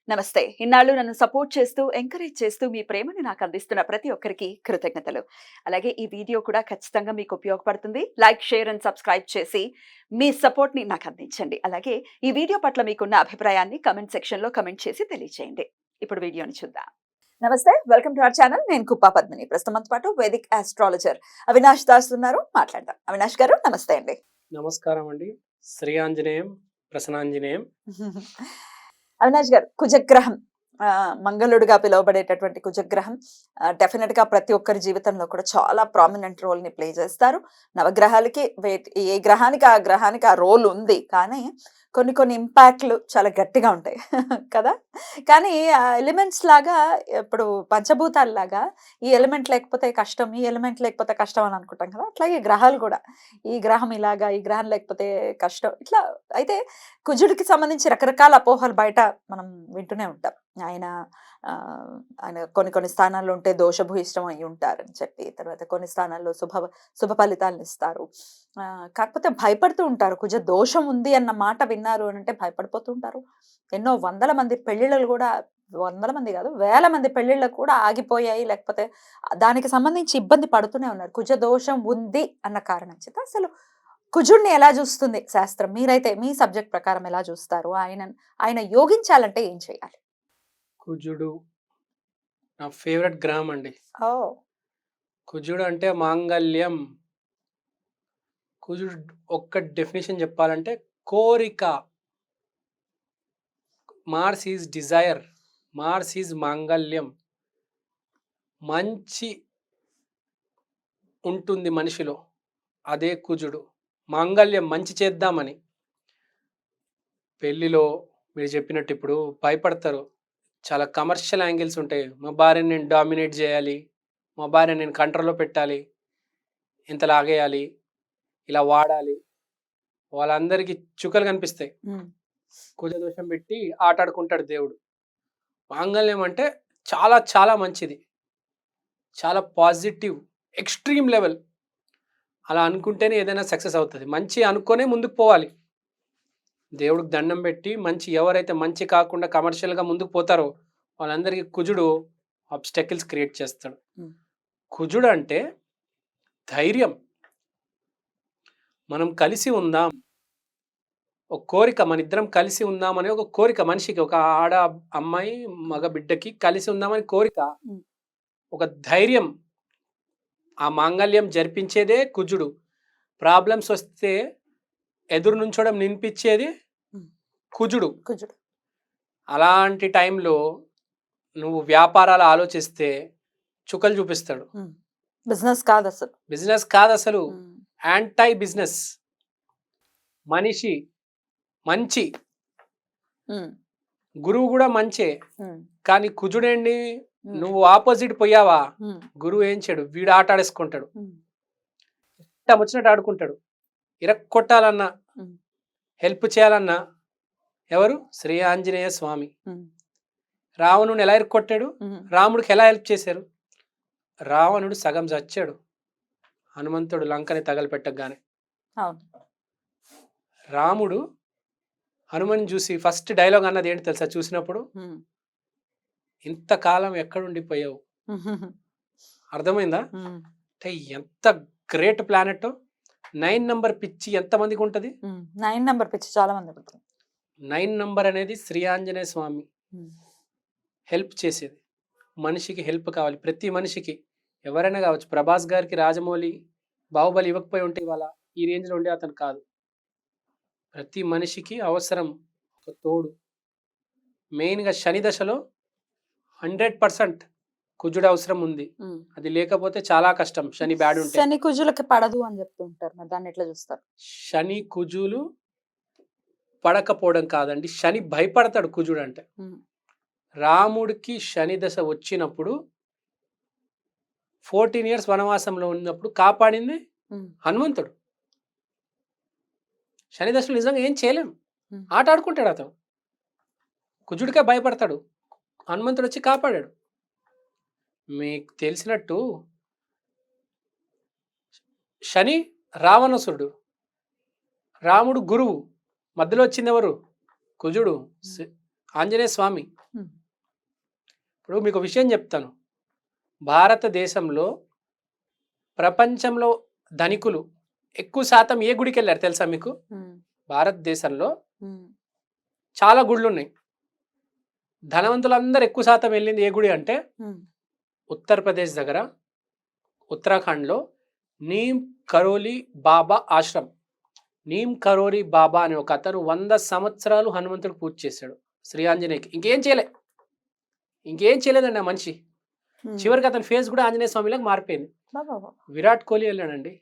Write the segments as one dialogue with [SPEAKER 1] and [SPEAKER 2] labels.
[SPEAKER 1] నమస్తే. ఇన్నాళ్ళు నన్ను సపోర్ట్ చేస్తూ, ఎంకరేజ్ చేస్తూ మీ ప్రేమని నాకు అందిస్తున్న ప్రతి ఒక్కరికి కృతజ్ఞతలు. అలాగే ఈ వీడియో కూడా ఖచ్చితంగా మీకు ఉపయోగపడుతుంది. లైక్, షేర్ అండ్ సబ్స్క్రైబ్ చేసి మీ సపోర్ట్‌ని నాకు అందించండి. అలాగే ఈ వీడియో పట్ల మీకున్న అభిప్రాయాన్ని కామెంట్ సెక్షన్‌లో కామెంట్ చేసి తెలియజేయండి. ఇప్పుడు వీడియోని చూద్దాం. నమస్తే. Welcome to our channel. నేను కుప్పా పద్మిని. ప్రస్తుతం మనతో పాటు వేదిక్ ఆస్ట్రాలజర్ అవినాష్ దాస్ ఉన్నారు. మాట్లాడదాం. అవినాష్ గారు నమస్తే అండి.
[SPEAKER 2] నమస్కారం అండి. శ్రీ ఆంజనేయం ప్రసన్నాంజనేయం.
[SPEAKER 1] అవినాష్ గారు, కుజగ్రహం మంగళుడిగా పిలువబడేటటువంటి కుజగ్రహం డెఫినెట్ గా ప్రతి ఒక్కరి జీవితంలో కూడా చాలా ప్రామినెంట్ రోల్ ని ప్లే చేస్తారు. నవగ్రహాలకి ఏ గ్రహానికి ఆ గ్రహానికి ఆ రోల్ ఉంది, కానీ కొన్ని ఇంపాక్ట్లు చాలా గట్టిగా ఉంటాయి కదా. కానీ ఆ ఎలిమెంట్స్ లాగా, ఇప్పుడు పంచభూతాల లాగా ఈ ఎలిమెంట్ లేకపోతే కష్టం, ఈ ఎలిమెంట్ లేకపోతే కష్టం అని అనుకుంటాం కదా. అట్లాగే గ్రహాలు కూడా, ఈ గ్రహం ఇలాగా, ఈ గ్రహం లేకపోతే కష్టం, ఇట్లా. అయితే కుజుడికి సంబంధించి రకరకాల అపోహలు బయట మనం వింటూనే ఉంటాం. ఆయన ఆయన కొన్ని స్థానాల్లో ఉంటే దోషభూయిష్టం అయి ఉంటారని చెప్పి, తర్వాత కొన్ని స్థానాల్లో శుభ ఫలితాలను ఇస్తారు. కాకపోతే భయపడుతూ ఉంటారు. కుజ దోషం ఉంది అన్న మాట విన్నారు అని అంటే భయపడిపోతూ ఉంటారు. ఎన్నో వందల మంది పెళ్లిళ్ళు కూడా, వందల మంది కాదు, వేల మంది పెళ్లిళ్ళకు కూడా ఆగిపోయాయి. లేకపోతే దానికి సంబంధించి ఇబ్బంది పడుతూనే ఉన్నారు, కుజ దోషం ఉంది అన్న కారణం చేత. అసలు కుజుడిని ఎలా చూస్తుంది శాస్త్రం? మీరైతే మీ సబ్జెక్ట్ ప్రకారం ఎలా చూస్తారు? ఆయన యోగించాలంటే ఏం చేయాలి?
[SPEAKER 2] కుజుడు నా ఫేవరెట్ గ్రహం అండి.
[SPEAKER 1] ఓ
[SPEAKER 2] కుజుడు అంటే మాంగళ్యం. కుజుడు ఒక్క డెఫినేషన్ చెప్పాలంటే కోరిక. Mars is desire, Mars is మాంగళ్యం. మంచి ఉంటుంది మనిషిలో, అదే కుజుడు. మాంగళ్యం మంచి చేద్దామని. పెళ్ళిలో మీరు చెప్పినట్టు ఇప్పుడు భయపడతారు. చాలా కమర్షియల్ యాంగిల్స్ ఉంటాయి. మా భార్యని నేను డామినేట్ చేయాలి, మా భార్యని నేను కంట్రోల్లో పెట్టాలి, ఇంత లాగేయాలి, ఇలా వాడాలి. వాళ్ళందరికీ చుక్కలు కనిపిస్తాయి. కుజదోషం పెట్టి ఆటాడుకుంటాడు దేవుడు. మాంగళ్యం అంటే చాలా చాలా మంచిది, చాలా పాజిటివ్, ఎక్స్ట్రీమ్ లెవెల్. అలా అనుకుంటేనే ఏదైనా సక్సెస్ అవుతుంది. మంచి అనుకునే ముందుకు పోవాలి. దేవుడికి దండం పెట్టి మంచి, ఎవరైతే మంచి కాకుండా కమర్షియల్గా ముందుకు పోతారో వాళ్ళందరికీ కుజుడు ఆబ్స్టకిల్స్ క్రియేట్ చేస్తాడు. కుజుడు అంటే ధైర్యం. మనం కలిసి ఉందాం, ఒక కోరిక, మన ఇద్దరం కలిసి ఉందామని ఒక కోరిక మనిషికి, ఒక ఆడ అమ్మాయి మగ బిడ్డకి కలిసి ఉందామని కోరిక, ఒక ధైర్యం. ఆ మాంగళ్యం జరిపించేదే కుజుడు. ప్రాబ్లమ్స్ వస్తే ఎదురు నుంచోడం నినిపించేది కుజుడు. అలాంటి టైంలో నువ్వు వ్యాపారాలు ఆలోచిస్తే చుక్కలు చూపిస్తాడు.
[SPEAKER 1] బిజినెస్ కాదు అసలు,
[SPEAKER 2] బిజినెస్ కాదు అసలు, యాంటై బిజినెస్. మనిషి మంచి, గురువు కూడా మంచే, కానీ కుజుడేండి, నువ్వు ఆపోజిట్ పోయావా గురువు ఏం చేయడు, వీడు ఆట ఆడేసుకుంటాడు. ఇష్టం వచ్చినట్టు ఆడుకుంటాడు. ఇరక్కొట్టాలన్నా, హెల్ప్ చేయాలన్నా ఎవరు? శ్రీ ఆంజనేయ స్వామి. రావణుని ఎలా ఇరుక్కొట్టాడు, రాముడికి ఎలా హెల్ప్ చేశారు? రావణుడు సగం చచ్చాడు, హనుమంతుడు లంకని తగలపెట్టగానే. రాముడు హనుమని చూసి ఫస్ట్ డైలాగ్ అన్నది ఏంటి తెలుసా? చూసినప్పుడు, ఇంతకాలం ఎక్కడుండిపోయావు. అర్థమైందా? అంటే ఎంత గ్రేట్ ప్లానెట్. 9 నంబర్ పిచ్చి ఎంతమందికి ఉంటుంది?
[SPEAKER 1] 9 నంబర్ పిచ్చి చాలా మంది.
[SPEAKER 2] 9 నంబర్ అనేది శ్రీ ఆంజనేయ స్వామి హెల్ప్ చేసేది. మనిషికి హెల్ప్ కావాలి, ప్రతి మనిషికి. ఎవరైనా కావచ్చు. ప్రభాస్ గారికి రాజమౌళి బాహుబలి ఇవ్వకపోయి ఉంటే ఇవాళ ఈ రేంజ్లో ఉండే అతను కాదు. ప్రతి మనిషికి అవసరం ఒక తోడు. మెయిన్గా శని దశలో 100% కుజుడు అవసరం ఉంది. అది లేకపోతే చాలా కష్టం. శని బ్యాడ్ ఉంటే.
[SPEAKER 1] శని కుజులకి పడదు అని చెప్తూ ఉంటారు, దాన్ని ఎట్లా చూస్తారు?
[SPEAKER 2] శని కుజులు పడకపోవడం కాదండి, శని భయపడతాడు కుజుడు అంటే. రాముడికి శని దశ వచ్చినప్పుడు 14 years వనవాసంలో ఉన్నప్పుడు కాపాడింది హనుమంతుడు. శని దశలో నిజంగా ఏం చేయలేం, ఆట ఆడుకుంటాడు అతను. కుజుడికే భయపడతాడు, హనుమంతుడు వచ్చి కాపాడాడు. మీకు తెలిసినట్టు శని రావణసురుడు, రాముడు గురువు, మధ్యలో వచ్చింది ఎవరు? కుజుడు, ఆంజనేయ స్వామి. ఇప్పుడు మీకు విషయం చెప్తాను. భారతదేశంలో ప్రపంచంలో ధనికులు ఎక్కువ శాతం ఏ గుడికి వెళ్ళారు తెలుసా మీకు? భారతదేశంలో చాలా గుళ్ళు ఉన్నాయి. ధనవంతులందరూ ఎక్కువ శాతం వెళ్ళింది ఏ గుడి అంటే ఉత్తరప్రదేశ్ దగ్గర ఉత్తరాఖండ్లో నీమ్ కరోలి బాబా ఆశ్రమం. నీమ్ కరోలి బాబా అనే ఒక అతను 100 సంవత్సరాలు హనుమంతుడికి పూజ చేశాడు, శ్రీ ఆంజనేయకి. ఇంకేం చేయలేదండి ఆ మనిషి. చివరికి అతని ఫేస్ కూడా ఆంజనేయ స్వామిలోకి మారిపోయింది. విరాట్ కోహ్లీ వెళ్ళాడండి,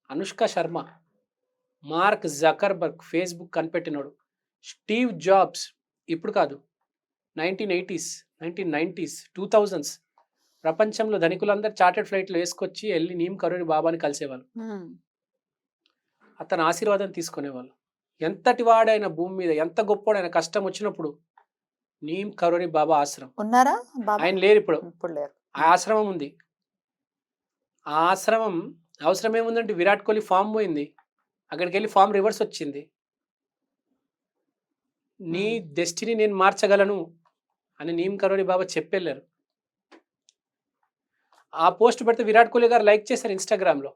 [SPEAKER 2] Anushka Sharma, Mark Zuckerberg Facebook కనిపెట్టినోడు, స్టీవ్ జాబ్స్, ఇప్పుడు కాదు 1980s 1990s 2000s ప్రపంచంలో ధనికులందరూ చార్టెడ్ ఫ్లైట్లో వేసుకొచ్చి వెళ్ళి నీమ్ కరోలి బాబాని కలిసేవాళ్ళు, అతని ఆశీర్వాదం తీసుకునేవాళ్ళు. ఎంతటి వాడైన భూమి మీద, ఎంత గొప్పోడైన కష్టం వచ్చినప్పుడు నీమ్ కరోలి బాబా ఆశ్రమం
[SPEAKER 1] ఉన్నారా?
[SPEAKER 2] ఆయన లేరు ఇప్పుడు.
[SPEAKER 1] ఇప్పుడు లేరు.
[SPEAKER 2] ఆ ఆశ్రమం ఉంది. ఆ ఆశ్రమం అవసరం ఏముందంటే విరాట్ కోహ్లీ ఫామ్ పోయింది, అక్కడికి వెళ్ళి ఫామ్ రివర్స్ వచ్చింది. నీ డెస్టినీ నేను మార్చగలను అని నీమ్ కరోలి బాబా చెప్పెళ్ళారు. ఆ పోస్ట్ పెడితే విరాట్ కోహ్లీ గారు లైక్ చేశారు ఇన్స్టాగ్రామ్లో.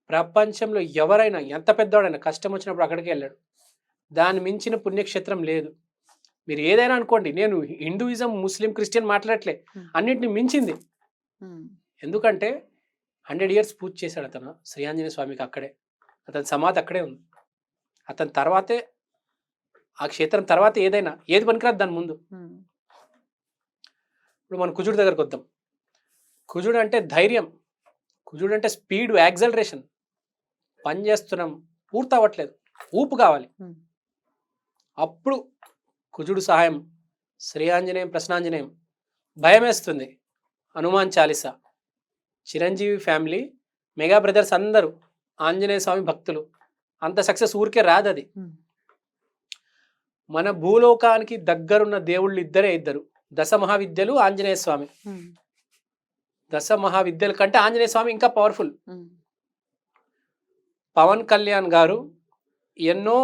[SPEAKER 2] ప్రపంచంలో ఎవరైనా ఎంత పెద్దవాడైనా కష్టం వచ్చినప్పుడు అక్కడికి వెళ్ళాడు. దాని మించిన పుణ్యక్షేత్రం లేదు. మీరు ఏదైనా అనుకోండి, నేను హిందూయిజం, ముస్లిం, క్రిస్టియన్ మాట్లాడట్లే, అన్నిటిని మించింది. ఎందుకంటే 100 years పూజ చేశాడు అతను శ్రీ ఆంజనేయ స్వామికి. అక్కడే అతని సమాధి అక్కడే ఉంది. అతని తర్వాతే ఆ క్షేత్రం తర్వాత ఏదైనా, ఏది పనికిరాదు దాని ముందు. ఇప్పుడు మనం కుజుడు దగ్గరకు వద్దాం. కుజుడు అంటే ధైర్యం, కుజుడు అంటే స్పీడ్, యాక్సలరేషన్. పని చేస్తున్నాం, పూర్తి అవ్వట్లేదు, ఊపు కావాలి, అప్పుడు కుజుడు సహాయం, శ్రీ ఆంజనేయం, ప్రసన్నాంజనేయం. భయం వేస్తుంది, Hanuman Chalisa. Chiranjeevi family, mega brothers అందరూ ఆంజనేయ స్వామి భక్తులు. అంత సక్సెస్ ఊరికే రాదు అది. మన భూలోకానికి దగ్గరున్న దేవుళ్ళు ఇద్దరు, దశ మహావిద్యలు, ఆంజనేయ స్వామి. దశ మహావిద్యల కంటే ఆంజనేయ స్వామి ఇంకా పవర్ఫుల్. పవన్ కళ్యాణ్ గారు ఎన్నో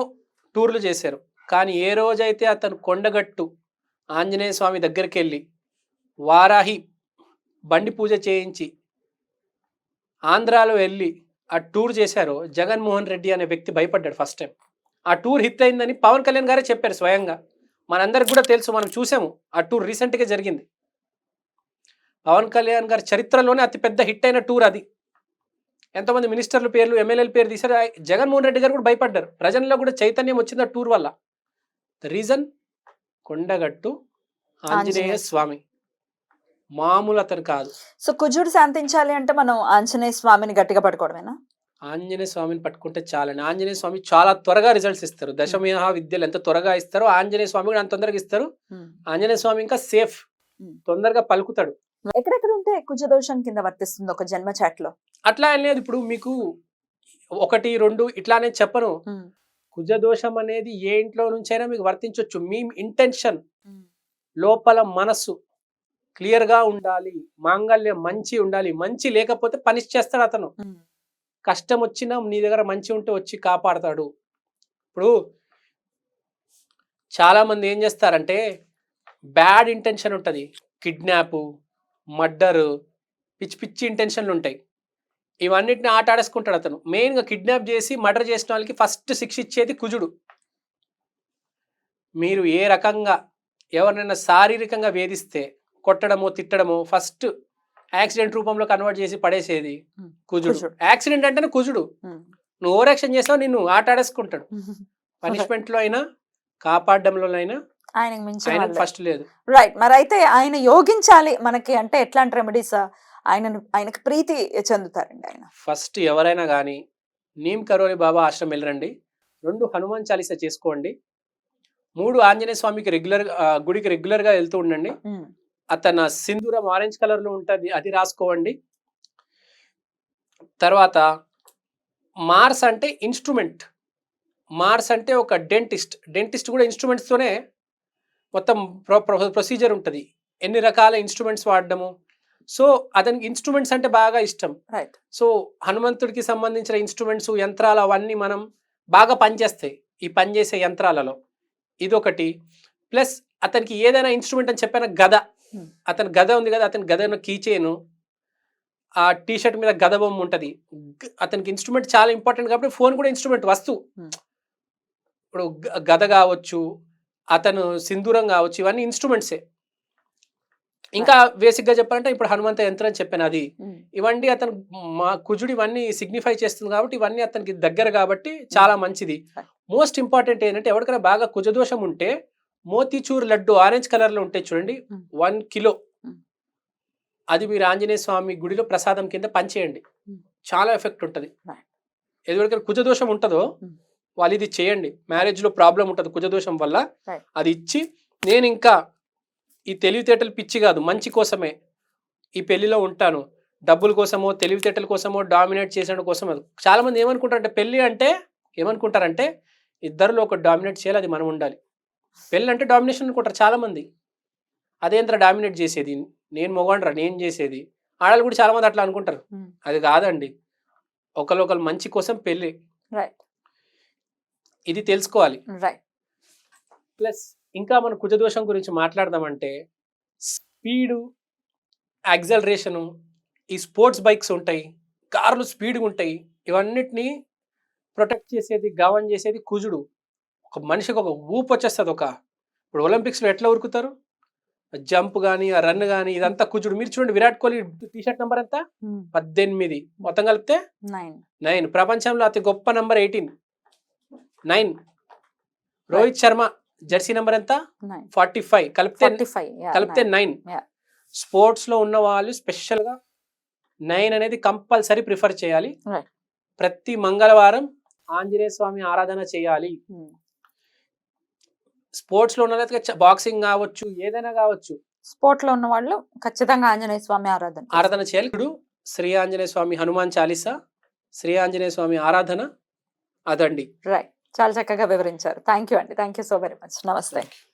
[SPEAKER 2] టూర్లు చేశారు, కానీ ఏ రోజైతే అతను కొండగట్టు ఆంజనేయ స్వామి దగ్గరికి వెళ్ళి వారాహి బండి పూజ చేయించి ఆంధ్రాలో వెళ్ళి ఆ టూర్ చేశారో, జగన్మోహన్ రెడ్డి అనే వ్యక్తి భయపడ్డాడు ఫస్ట్ టైం. ఆ టూర్ హిట్ అయిందని పవన్ కళ్యాణ్ గారే చెప్పారు స్వయంగా. మనందరికి కూడా తెలుసు, మనం చూసాము. ఆ టూర్ రీసెంట్గా జరిగింది. పవన్ కళ్యాణ్ గారి చరిత్రలోనే అతిపెద్ద హిట్ అయిన టూర్ అది. ఎంతోమంది మినిస్టర్ల పేర్లు, ఎమ్మెల్యేల పేరు తీశారు. జగన్మోహన్ రెడ్డి గారు కూడా భయపడ్డారు. ప్రజల్లో కూడా చైతన్యం వచ్చింది ఆ టూర్ వల్ల. ద రీజన్ కొండగట్టు ఆంజనేయ స్వామి, మామూలు అతను కాదు.
[SPEAKER 1] సో కుజుడు శాంతించాలి అంటే మనం ఆంజనేయ స్వామిని గట్టిగా పట్టుకోవడమేనా?
[SPEAKER 2] ఆంజనేయ స్వామిని పట్టుకుంటే చాలండి. ఆంజనేయ స్వామి చాలా త్వరగా రిజల్ట్స్ ఇస్తారు. దశమహా విద్యలు ఎంత త్వరగా ఇస్తారో ఆంజనేయ స్వామి కూడా అంత తొందరగా ఇస్తారు. ఆంజనేయ స్వామి ఇంకా సేఫ్, తొందరగా పలుకుతాడు.
[SPEAKER 1] ఎక్కడెక్కడ ఉంటే కుజ దోషం కింద వర్తిస్తుంది ఒక జన్మ చాట్ లో?
[SPEAKER 2] అట్లా ఏం లేదు. ఇప్పుడు మీకు 1, 2 ఇట్లానే చెప్పను. కుజ దోషం అనేది ఏ ఇంట్లో నుంచైనా మీకు వర్తించవచ్చు. మీ ఇంటెన్షన్, లోపల మనస్సు క్లియర్ గా ఉండాలి, మాంగళ్యం మంచి ఉండాలి. మంచి లేకపోతే పనిష్ చేస్తాడు అతను. కష్టం వచ్చినా నీ దగ్గర మంచి ఉంటే వచ్చి కాపాడతాడు. ఇప్పుడు చాలా మంది ఏం చేస్తారంటే బ్యాడ్ ఇంటెన్షన్ ఉంటుంది, కిడ్నాప్, మర్డర్, పిచ్చి పిచ్చి ఇంటెన్షన్లు ఉంటాయి. ఇవన్నిటిని ఆట ఆడేసుకుంటాడు అతను. మెయిన్గా కిడ్నాప్ చేసి మర్డర్ చేసిన వాళ్ళకి ఫస్ట్ శిక్ష ఇచ్చేది కుజుడు. మీరు ఏ రకంగా ఎవరినైనా శారీరకంగా వేధిస్తే, కొట్టడమో తిట్టడమో, ఫస్ట్ యాక్సిడెంట్ రూపంలో కన్వర్ట్ చేసి పడేసేది కుజుడు. యాక్సిడెంట్ అంటేనే కుజుడు. నువ్వు ఓవర్ యాక్షన్ చేస్తావు, నిన్ను ఆట ఆడేసుకుంటాడు. పనిష్మెంట్ లో అయినా కాపాడడంలో అయినా
[SPEAKER 1] ఆయనకు మించిన
[SPEAKER 2] ఫస్ట్ లేదు.
[SPEAKER 1] రైట్. మరి అయితే ఆయన యోగించాలి మనకి అంటే ఎట్లాంటి రెమెడీస్ ఆయనకు ప్రీతి చెందుతారండి? ఆయన ఫస్ట్
[SPEAKER 2] ఎవరైనా కానీ నీమ్ కరోలి బాబా ఆశ్రమం వెళ్ళరండి. 2 హనుమాన్ చాలీసా చేసుకోండి. 3 ఆంజనేయ స్వామికి గుడికి రెగ్యులర్ గా వెళ్తూ ఉండండి. అతను సింధూరం ఆరెంజ్ కలర్ లో ఉంటుంది, అది రాసుకోండి. తర్వాత మార్స్ అంటే ఇన్స్ట్రుమెంట్. మార్స్ అంటే ఒక డెంటిస్ట్ కూడా ఇన్స్ట్రుమెంట్స్ తోనే మొత్తం ప్రొసీజర్ ఉంటుంది. ఎన్ని రకాల ఇన్స్ట్రుమెంట్స్ వాడడము. సో అతనికి ఇన్స్ట్రుమెంట్స్ అంటే బాగా ఇష్టం.
[SPEAKER 1] రైట్.
[SPEAKER 2] సో హనుమంతుడికి సంబంధించిన ఇన్స్ట్రుమెంట్స్, యంత్రాలు అవన్నీ మనం బాగా పనిచేస్తాయి ఈ పనిచేసే యంత్రాలలో. ఇదొకటి. ప్లస్ అతనికి ఏదైనా ఇన్స్ట్రుమెంట్ అని చెప్పిన గద,
[SPEAKER 1] Hmm.
[SPEAKER 2] అతని గద ఉంది కదా, అతని గద కీ చైన్, ఆ టీ షర్ట్ మీద గద బొమ్మ ఉంటుంది. అతనికి ఇన్స్ట్రుమెంట్ చాలా ఇంపార్టెంట్ కాబట్టి ఫోన్ కూడా ఇన్స్ట్రుమెంట్ వస్తువు.
[SPEAKER 1] Hmm.
[SPEAKER 2] ఇప్పుడు గద కావచ్చు, అతను సింధూరం కావచ్చు, ఇవన్నీ ఇన్స్ట్రుమెంట్సే. ఇంకా బేసిక్గా చెప్పాలంటే ఇప్పుడు హనుమంత యంత్రం అని చెప్పాను, అది
[SPEAKER 1] Hmm.
[SPEAKER 2] ఇవన్నీ అతను మా కుజుడు ఇవన్నీ సిగ్నిఫై చేస్తుంది కాబట్టి ఇవన్నీ అతనికి దగ్గర కాబట్టి చాలా మంచిది. మోస్ట్ ఇంపార్టెంట్ ఏంటంటే ఎవరికైనా బాగా కుజదోషం ఉంటే మోతీచూర్ లడ్డు ఆరెంజ్ కలర్ లో ఉంటాయి చూడండి,
[SPEAKER 1] Hmm.
[SPEAKER 2] 1 kilo,
[SPEAKER 1] Hmm.
[SPEAKER 2] అది మీరు ఆంజనేయ స్వామి గుడిలో ప్రసాదం కింద పంచేయండి.
[SPEAKER 1] Hmm.
[SPEAKER 2] చాలా ఎఫెక్ట్ ఉంటుంది.
[SPEAKER 1] Right.
[SPEAKER 2] ఎవరికైనా కుజదోషం ఉంటుందో
[SPEAKER 1] Hmm.
[SPEAKER 2] వాళ్ళు ఇది చేయండి. మ్యారేజ్ లో ప్రాబ్లం ఉంటుంది కుజదోషం వల్ల,
[SPEAKER 1] Right.
[SPEAKER 2] అది ఇచ్చి, నేను ఇంకా ఈ తెలివితేటలు పిచ్చి కాదు, మంచి కోసమే ఈ పెళ్లిలో ఉంటాను, డబ్బుల కోసమో తెలివితేటల కోసమో డామినేట్ చేసడం కోసం. చాలా మంది ఏమనుకుంటారంటే పెళ్లి అంటే ఏమనుకుంటారంటే ఇద్దరిలో ఒక డామినేట్ చేయాలి, అది మనం ఉండాలి. పెళ్ళి అంటే డామినేషన్ అనుకుంటారు చాలా మంది. అదేంత డామినేట్ చేసేది, నేను మొగండ్రా నేను చేసేది, ఆడలు కూడా చాలా మంది అట్లా అనుకుంటారు.
[SPEAKER 1] Hmm.
[SPEAKER 2] అది కాదండి, ఒకరు మంచి కోసం పెళ్ళి,
[SPEAKER 1] Right.
[SPEAKER 2] ఇది తెలుసుకోవాలి.
[SPEAKER 1] Right.
[SPEAKER 2] ప్లస్ ఇంకా మన కుజదోషం గురించి మాట్లాడదామంటే స్పీడు, యాక్సలరేషను, ఈ స్పోర్ట్స్ బైక్స్ ఉంటాయి, కార్లు స్పీడ్గా ఉంటాయి, ఇవన్నిటిని ప్రొటెక్ట్ చేసేది, గవర్న్ చేసేది కుజుడు. ఒక మనిషికి ఒక ఊపు వచ్చేస్తుంది. ఇప్పుడు ఒలింపిక్స్లో ఎట్లా ఉరుకుతారు, జంప్ కానీ ఆ రన్ కానీ ఇదంతా కుజుడు. మీరు చూడండి విరాట్ కోహ్లీ టీషర్ట్ నెంబర్ ఎంత,
[SPEAKER 1] Hmm.
[SPEAKER 2] 18, మొత్తం కలిపితే
[SPEAKER 1] 9.
[SPEAKER 2] 9. ప్రపంచంలో అతి గొప్ప number 18, 9. Rohit Sharma Jersey number ఎంత,
[SPEAKER 1] 9.
[SPEAKER 2] 45, కలిపితే
[SPEAKER 1] 45. Yeah.
[SPEAKER 2] కలిపితే 9.
[SPEAKER 1] Yeah.
[SPEAKER 2] స్పోర్ట్స్ లో ఉన్న వాళ్ళు స్పెషల్ గా 9 అనేది కంపల్సరీ ప్రిఫర్ చేయాలి.
[SPEAKER 1] Right.
[SPEAKER 2] ప్రతి మంగళవారం ఆంజనేయ స్వామి ఆరాధన చేయాలి.
[SPEAKER 1] Hmm.
[SPEAKER 2] స్పోర్ట్స్ లో ఉన్న బాక్సింగ్ కావచ్చు, ఏదైనా కావచ్చు,
[SPEAKER 1] స్పోర్ట్ లో ఉన్న వాళ్ళు ఖచ్చితంగా ఆంజనేయ స్వామి
[SPEAKER 2] ఆరాధన చేయాలి. ఇప్పుడు శ్రీ ఆంజనేయ స్వామి హనుమాన్ చాలీసా, శ్రీ ఆంజనేయ స్వామి ఆరాధన, అదండి.
[SPEAKER 1] రైట్. చాలా చక్కగా వివరించారు. థ్యాంక్ యూ అండి. Thank you so very much. నమస్తే.